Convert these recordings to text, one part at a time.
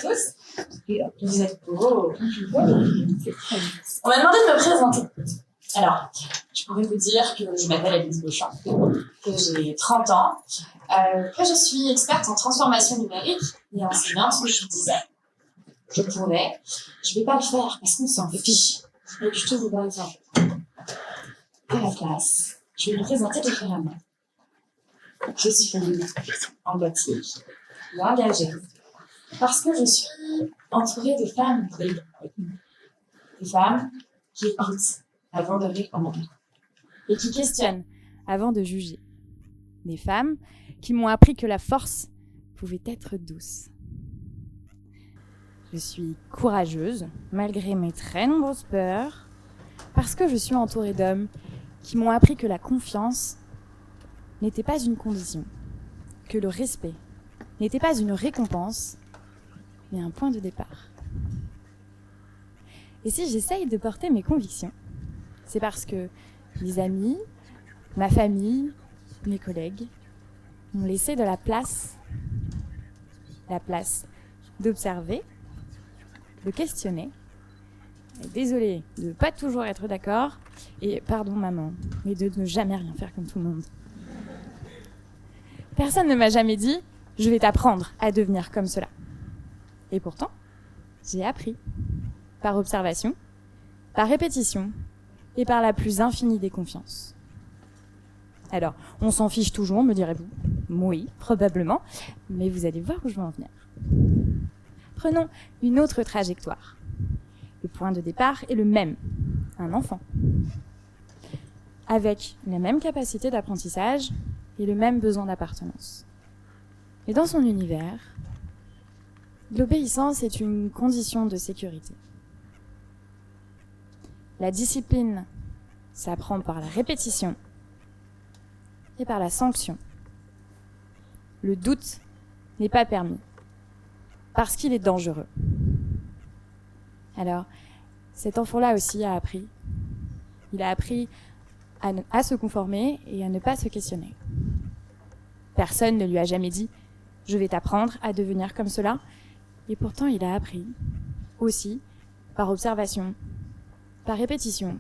tous. Vous êtes beaux. On m'a demandé de me présenter. Alors, je pourrais vous dire que je m'appelle Alice Beauchamp, que j'ai 30 ans, que je suis experte en transformation numérique et enseignante depuis 10 ans. Je pourrais, je vais pas le faire parce qu'on s'en fiche. Et du tout, vous par exemple. À la place, je vais me présenter différemment. Je suis empathique et engagée parce que je suis entourée de femmes brillantes. Des femmes qui écoutent avant de répondre et qui questionnent avant de juger. Des femmes qui m'ont appris que la force pouvait être douce. Je suis courageuse, malgré mes très nombreuses peurs, parce que je suis entourée d'hommes qui m'ont appris que la confiance n'était pas une condition, que le respect n'était pas une récompense, mais un point de départ. Et si j'essaye de porter mes convictions, c'est parce que mes amis, ma famille, mes collègues m'ont laissé de la place d'observer, de questionner. Désolée de ne pas toujours être d'accord, et pardon maman, mais de ne jamais rien faire comme tout le monde. Personne ne m'a jamais dit « je vais t'apprendre à devenir comme cela ». Et pourtant, j'ai appris, par observation, par répétition, et par la plus infinie des confiances. Alors, on s'en fiche toujours, me direz-vous. Oui, probablement, mais vous allez voir où je veux en venir. Prenons une autre trajectoire. Le point de départ est le même, un enfant. Avec la même capacité d'apprentissage et le même besoin d'appartenance. Et dans son univers, l'obéissance est une condition de sécurité. La discipline s'apprend par la répétition et par la sanction. Le doute n'est pas permis parce qu'il est dangereux. Alors, cet enfant-là aussi a appris. Il a appris à se conformer et à ne pas se questionner. Personne ne lui a jamais dit « je vais t'apprendre à devenir comme cela ». Et pourtant, il a appris aussi par observation, par répétition,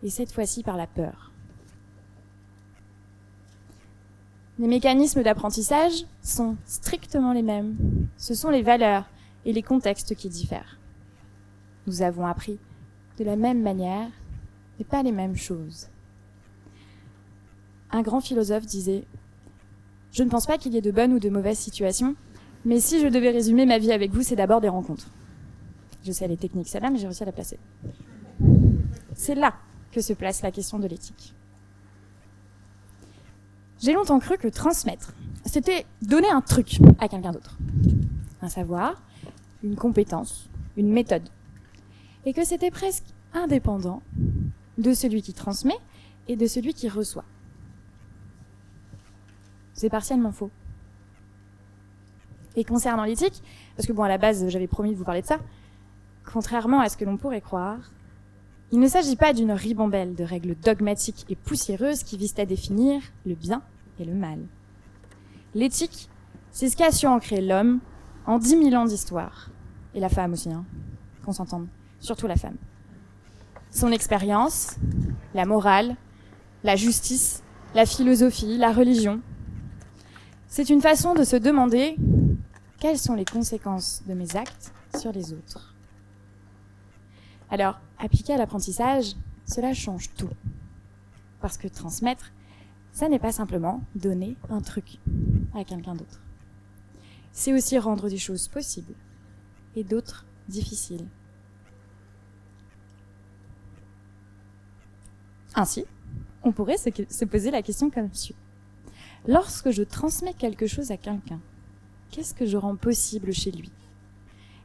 et cette fois-ci par la peur. Les mécanismes d'apprentissage sont strictement les mêmes. Ce sont les valeurs et les contextes qui diffèrent. Nous avons appris de la même manière, mais pas les mêmes choses. Un grand philosophe disait « Je ne pense pas qu'il y ait de bonnes ou de mauvaises situations, mais si je devais résumer ma vie avec vous, c'est d'abord des rencontres. » Je sais, elle est technique celle-là, mais j'ai réussi à la placer. C'est là que se place la question de l'éthique. J'ai longtemps cru que transmettre, c'était donner un truc à quelqu'un d'autre. Un savoir, une compétence, une méthode. Et que c'était presque indépendant de celui qui transmet et de celui qui reçoit. C'est partiellement faux. Et concernant l'éthique, parce que à la base, j'avais promis de vous parler de ça, contrairement à ce que l'on pourrait croire, il ne s'agit pas d'une ribambelle de règles dogmatiques et poussiéreuses qui visent à définir le bien et le mal. L'éthique, c'est ce qu'a su ancrer l'homme en 10 000 ans d'histoire. Et la femme aussi, qu'on s'entende, surtout la femme. Son expérience, la morale, la justice, la philosophie, la religion. C'est une façon de se demander quelles sont les conséquences de mes actes sur les autres. Alors, appliqué à l'apprentissage, cela change tout. Parce que transmettre, ça n'est pas simplement donner un truc à quelqu'un d'autre. C'est aussi rendre des choses possibles et d'autres difficiles. Ainsi, on pourrait se poser la question comme suit. Lorsque je transmets quelque chose à quelqu'un, qu'est-ce que je rends possible chez lui ?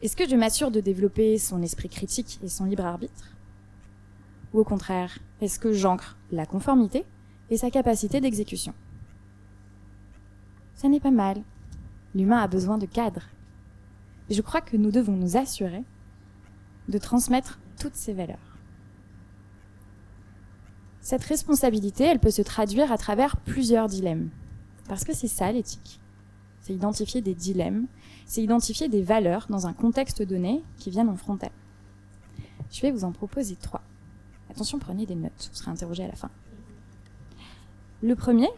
Est-ce que je m'assure de développer son esprit critique et son libre arbitre ? Ou au contraire, est-ce que j'ancre la conformité et sa capacité d'exécution ? Ça n'est pas mal. L'humain a besoin de cadre. Et je crois que nous devons nous assurer de transmettre toutes ces valeurs. Cette responsabilité, elle peut se traduire à travers plusieurs dilemmes. Parce que c'est ça l'éthique. c'est identifier des dilemmes, c'est identifier des valeurs dans un contexte donné qui viennent en frontal. Je vais vous en proposer 3. Attention, prenez des notes, vous serez interrogé à la fin. Le premier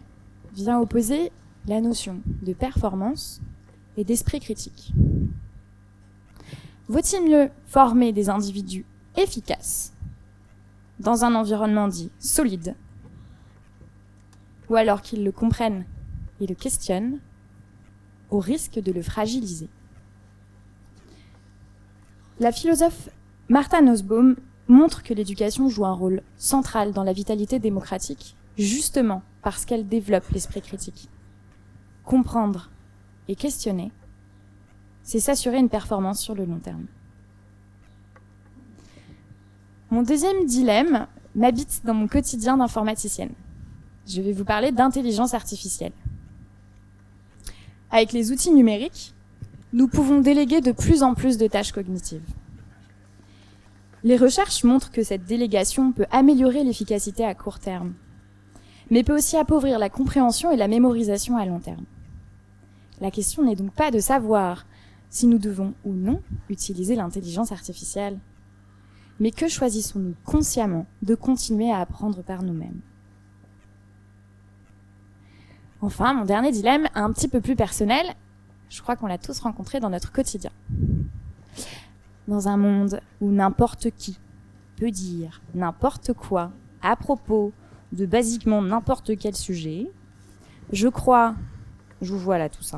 vient opposer la notion de performance et d'esprit critique. Vaut-il mieux former des individus efficaces dans un environnement dit solide, ou alors qu'ils le comprennent et le questionnent, au risque de le fragiliser? La philosophe Martha Nussbaum montre que l'éducation joue un rôle central dans la vitalité démocratique, justement parce qu'elle développe l'esprit critique. Comprendre et questionner, c'est s'assurer une performance sur le long terme. Mon deuxième dilemme m'habite dans mon quotidien d'informaticienne. Je vais vous parler d'intelligence artificielle. Avec les outils numériques, nous pouvons déléguer de plus en plus de tâches cognitives. Les recherches montrent que cette délégation peut améliorer l'efficacité à court terme, mais peut aussi appauvrir la compréhension et la mémorisation à long terme. La question n'est donc pas de savoir si nous devons ou non utiliser l'intelligence artificielle, mais que choisissons-nous consciemment de continuer à apprendre par nous-mêmes? Enfin, mon dernier dilemme, un petit peu plus personnel, je crois qu'on l'a tous rencontré dans notre quotidien. Dans un monde où n'importe qui peut dire n'importe quoi à propos de basiquement n'importe quel sujet, je vous vois là tous,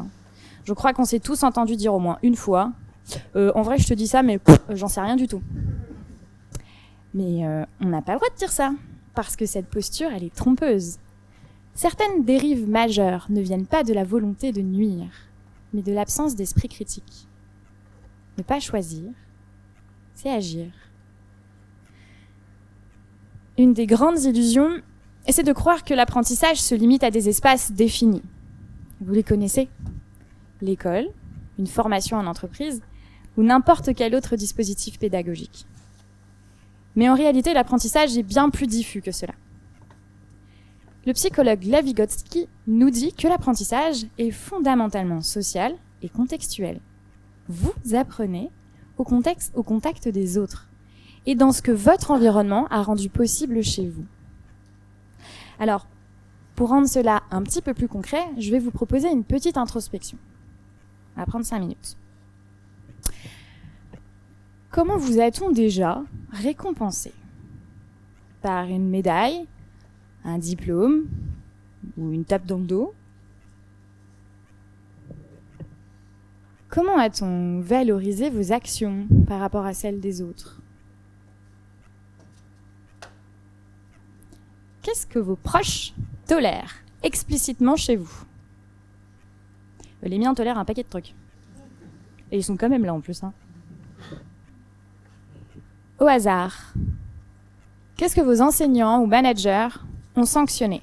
je crois qu'on s'est tous entendu dire au moins une fois en vrai je te dis ça mais j'en sais rien du tout. Mais on n'a pas le droit de dire ça, parce que cette posture, elle est trompeuse. Certaines dérives majeures ne viennent pas de la volonté de nuire, mais de l'absence d'esprit critique. Ne pas choisir, c'est agir. Une des grandes illusions, c'est de croire que l'apprentissage se limite à des espaces définis. Vous les connaissez ? L'école, une formation en entreprise, ou n'importe quel autre dispositif pédagogique. Mais en réalité, l'apprentissage est bien plus diffus que cela. Le psychologue Lev Vygotsky nous dit que l'apprentissage est fondamentalement social et contextuel. Vous apprenez au contact des autres et dans ce que votre environnement a rendu possible chez vous. Alors, pour rendre cela un petit peu plus concret, je vais vous proposer une petite introspection. On va prendre 5 minutes. Comment vous a-t-on déjà récompensé? Par une médaille, un diplôme ou une tape dans le dos? Comment a-t-on valorisé vos actions par rapport à celles des autres? Qu'est-ce que vos proches tolèrent explicitement chez vous? Les miens tolèrent un paquet de trucs. Et ils sont quand même là en plus. Au hasard, qu'est-ce que vos enseignants ou managers ont sanctionné?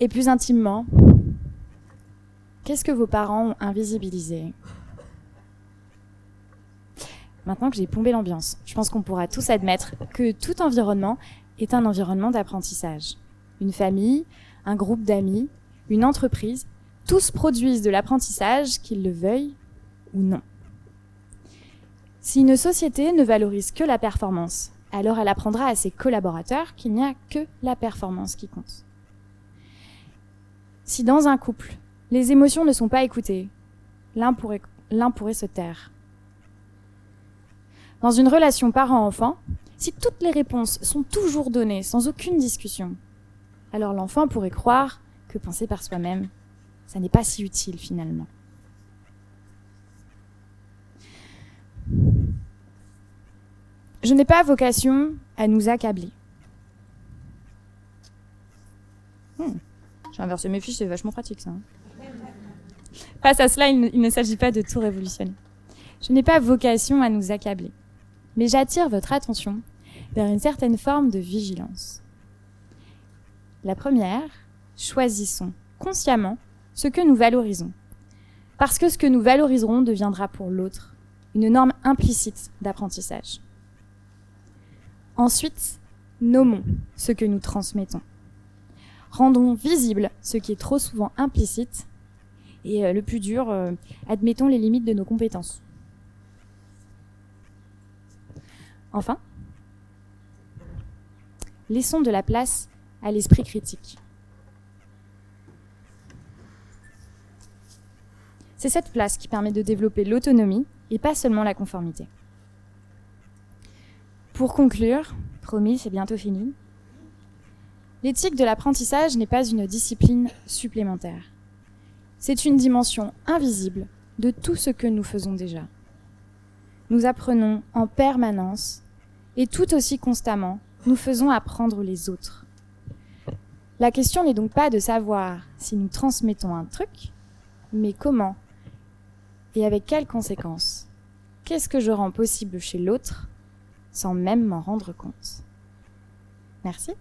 Et plus intimement, qu'est-ce que vos parents ont invisibilisé? Maintenant que j'ai plombé l'ambiance, je pense qu'on pourra tous admettre que tout environnement est un environnement d'apprentissage. Une famille, un groupe d'amis, une entreprise, tous produisent de l'apprentissage, qu'ils le veuillent ou non. Si une société ne valorise que la performance, alors elle apprendra à ses collaborateurs qu'il n'y a que la performance qui compte. Si dans un couple, les émotions ne sont pas écoutées, l'un pourrait se taire. Dans une relation parent-enfant, si toutes les réponses sont toujours données sans aucune discussion, alors l'enfant pourrait croire que penser par soi-même, ça n'est pas si utile finalement. Je n'ai pas vocation à nous accabler. J'ai inversé mes fiches, c'est vachement pratique ça. Face à cela, il ne s'agit pas de tout révolutionner. Je n'ai pas vocation à nous accabler, mais j'attire votre attention vers une certaine forme de vigilance. La première, choisissons consciemment ce que nous valorisons, parce que ce que nous valoriserons deviendra pour l'autre une norme implicite d'apprentissage. Ensuite, nommons ce que nous transmettons. Rendons visible ce qui est trop souvent implicite. Et le plus dur, admettons les limites de nos compétences. Enfin, laissons de la place à l'esprit critique. C'est cette place qui permet de développer l'autonomie et pas seulement la conformité. Pour conclure, promis, c'est bientôt fini, l'éthique de l'apprentissage n'est pas une discipline supplémentaire. C'est une dimension invisible de tout ce que nous faisons déjà. Nous apprenons en permanence et tout aussi constamment, nous faisons apprendre les autres. La question n'est donc pas de savoir si nous transmettons un truc, mais comment et avec quelles conséquences. Qu'est-ce que je rends possible chez l'autre sans même m'en rendre compte ? Merci.